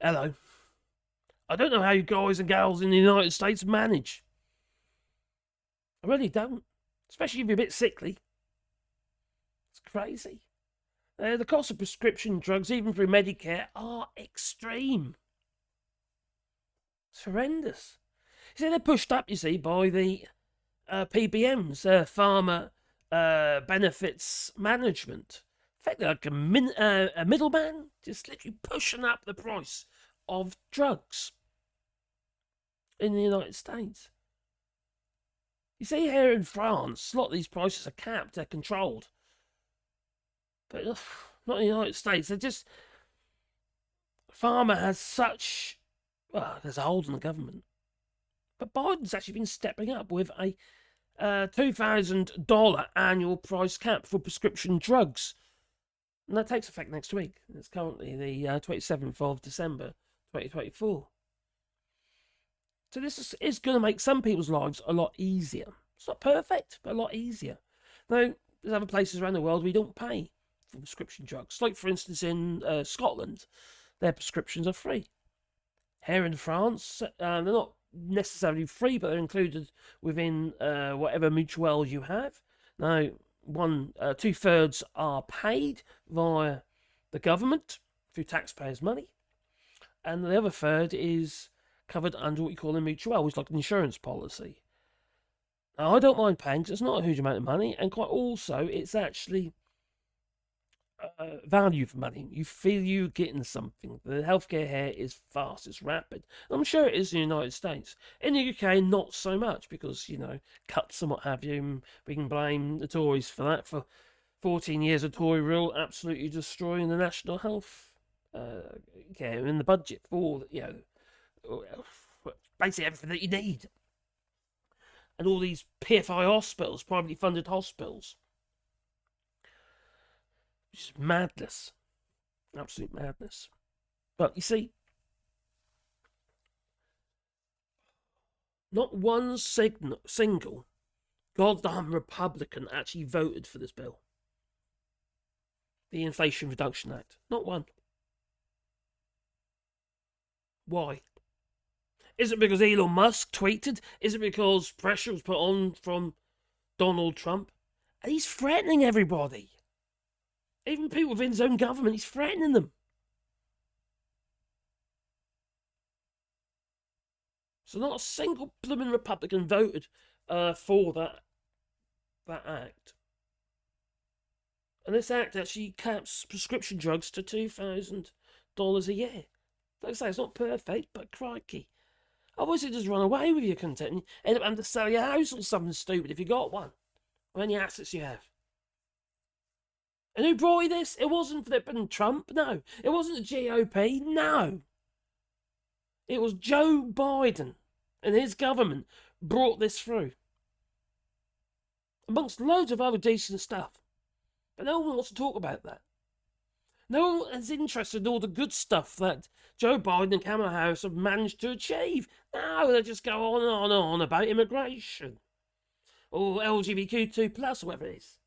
Hello. I don't know how you guys and gals in the United States manage. I really don't. Especially if you're a bit sickly. It's crazy. The cost of prescription drugs, even through Medicare, are extreme. It's horrendous. You see, they're pushed up, you see, by the PBMs, Pharma Benefits Management. In fact, they're like a middleman, just literally pushing up the price of drugs in the United States. You see, here in France, a lot of these prices are capped, they're controlled. But not in the United States. They're just. Pharma has such. Well, there's a hold on the government. But Biden's actually been stepping up with a $2,000 annual price cap for prescription drugs. And that takes effect next week. It's currently the 27th of December, 2024. So this is going to make some people's lives a lot easier. It's not perfect, but a lot easier. Now, there's other places around the world we don't pay for prescription drugs. Like, for instance, in Scotland, their prescriptions are free. Here in France, they're not necessarily free, but they're included within whatever mutuelle you have. Now, 2/3 are paid via the government through taxpayers' money, and the other third is covered under what you call a mutuelle, which is like an insurance policy. Now, I don't mind paying because it's not a huge amount of money, and quite also, it's actually value for money. You feel you're getting something. The healthcare here is fast, it's rapid. I'm sure it is in the United States. In the UK, not so much because, cuts and what have you. And we can blame the Tories for that. For 14 years of Tory rule, absolutely destroying the national health care and the budget for, basically everything that you need. And all these PFI hospitals, privately funded hospitals. Which is madness. Absolute madness. But you see, not one single goddamn Republican actually voted for this bill. The Inflation Reduction Act. Not one. Why? Is it because Elon Musk tweeted? Is it because pressure was put on from Donald Trump? And he's threatening everybody. Even people within his own government, he's threatening them. So not a single blooming Republican voted for that act. And this act actually caps prescription drugs to $2,000 a year. Like I say, it's not perfect, but crikey. Otherwise, you just run away with your content and end up having to sell your house or something stupid if you got one, or any assets you have. And who brought you this? It wasn't flipping Trump, no. It wasn't the GOP, no. It was Joe Biden and his government brought this through. Amongst loads of other decent stuff. But no one wants to talk about that. No one is interested in all the good stuff that Joe Biden and Kamala Harris have managed to achieve. No, they just go on and on and on about immigration. Or LGBTQ+, or whatever it is.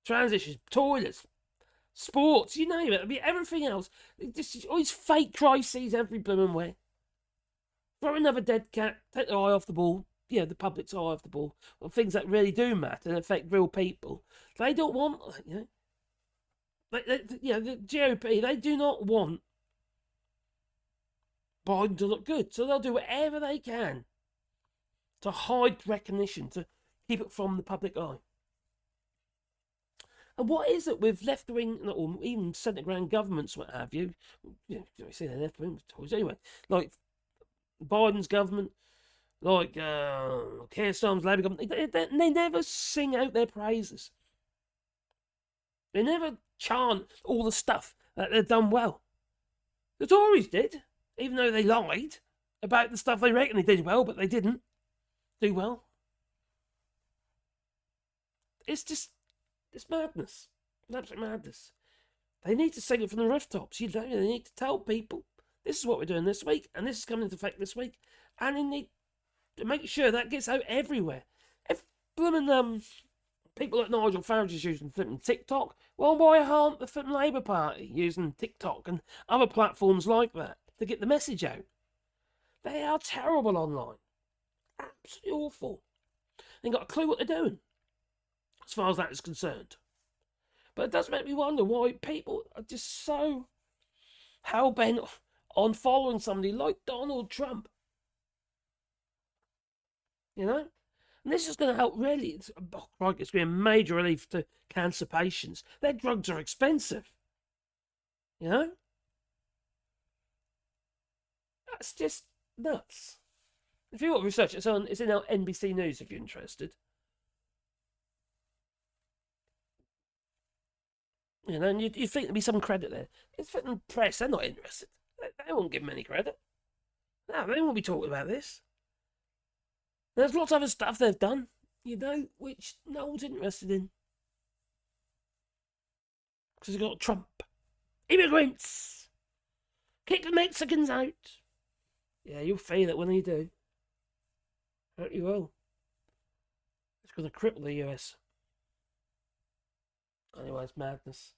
Transitions, toilets, sports, you name it. I mean, everything else. All these fake crises every blooming way. Throw another dead cat, take their eye off the ball. Yeah, the public's eye off the ball. Well, things that really do matter and affect real people. They don't want, the GOP, they do not want Biden to look good. So they'll do whatever they can to hide recognition, to keep it from the public eye. And what is it with left-wing, or even centre-ground governments, what have you? You see they're left-wing toys anyway. Like Biden's government, like Keir Starmer's Labour government, they never sing out their praises. They never chant all the stuff that they've done well. The Tories did, even though they lied about the stuff they reckon they did well, but they didn't do well. It's madness. It's absolute madness. They need to sing it from the rooftops. They need to tell people, this is what we're doing this week, and this is coming into effect this week. And they need to make sure that gets out everywhere. If blooming People like Nigel Farage is using flipping TikTok. Well, why aren't the flipping Labour Party using TikTok and other platforms like that to get the message out? They are terrible online. Absolutely awful. They ain't got a clue what they're doing, as far as that is concerned. But it does make me wonder why people are just so hell-bent on following somebody like Donald Trump. You know? And this is going to help, really. It's going to be a major relief to cancer patients. Their drugs are expensive. You know? That's just nuts. If you want research, it's in our NBC News if you're interested. You know, and you'd think there'd be some credit there. It's for the press, they're not interested. They won't give them any credit. No, they won't be talking about this. There's lots of other stuff they've done, you know, which no one's interested in. Because they've got Trump. Immigrants! Kick the Mexicans out! Yeah, you'll feel it when you do. Hope you will. It's going to cripple the US. Anyway, it's madness.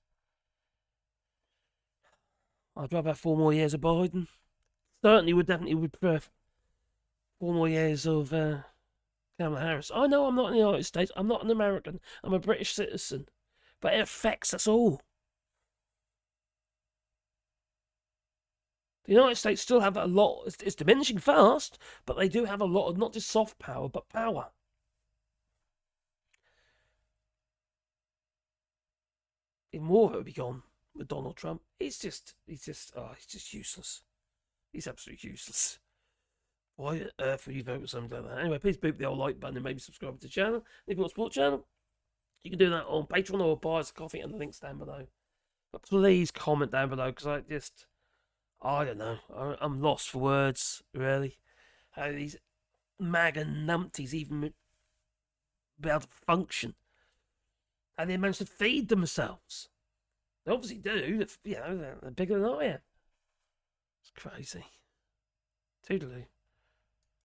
I'd rather have 4 more years of Biden. Certainly would prefer 4 more years of Kamala Harris. I know I'm not in the United States. I'm not an American. I'm a British citizen. But it affects us all. The United States still have a lot. It's diminishing fast, but they do have a lot of not just soft power, but power. Even more of it would be gone with Donald Trump. He's just useless. He's absolutely useless. Why on earth would you vote for something like that? Anyway, please boot the old like button and maybe subscribe to the channel. If you want to support the channel, you can do that on Patreon or buy us a coffee, and the link's down below. But please comment down below, because I don't know. I'm lost for words, really. How these MAGA numpties even be able to function. How they manage to feed themselves. They obviously do. You know, they're bigger than I am. It's crazy. Toodaloo.